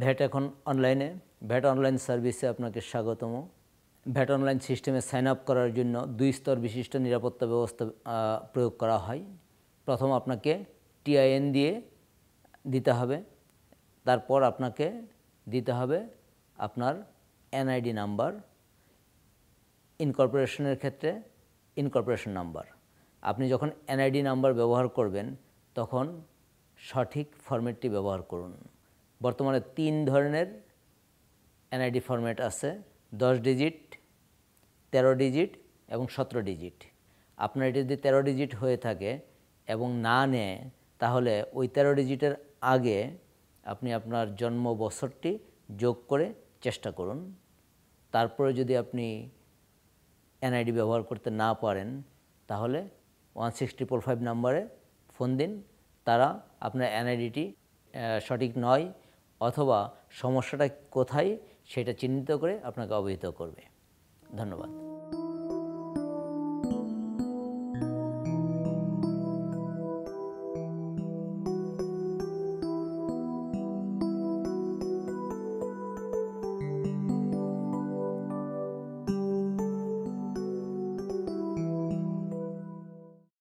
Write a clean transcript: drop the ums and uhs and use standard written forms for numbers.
VAT এখন অনলাইনে। VAT online সার্ভিসে আপনাকে স্বাগতম। ভ্যাট অনলাইন সিস্টেমে সাইন আপ করার জন্য 2 স্তর বিশিষ্ট নিরাপত্তা ব্যবস্থা প্রয়োগ করা হয়। প্রথম আপনাকে টিআইএন দিয়ে দিতে হবে, তারপর আপনাকে দিতে হবে আপনার এনআইডি নাম্বার, ইনকর্পোরেশনের ক্ষেত্রে ইনকর্পোরেশন নাম্বার। আপনি যখন এনআইডি নাম্বার ব্যবহার করবেন তখন সঠিক ফরম্যাটটি ব্যবহার করুন। বর্তমানে 3 ধরনের এনআইডি ফরম্যাট আছে, 10 ডিজিট, 13 ডিজিট এবং 17 ডিজিট। আপনার এটি যদি 13 ডিজিট হয়ে থাকে এবং না নেয়, তাহলে ওই 13 ডিজিটের আগে আপনি আপনার জন্ম বছরটি যোগ করে চেষ্টা করুন। তারপরে যদি আপনি এনআইডি ব্যবহার করতে না পারেন, তাহলে 16555 নাম্বারে ফোন দিন। তারা আপনার এনআইডিটি সঠিক নয় অথবা সমস্যাটা কোথায় সেটা চিহ্নিত করে আপনাকে অবহিত করবে। ধন্যবাদ।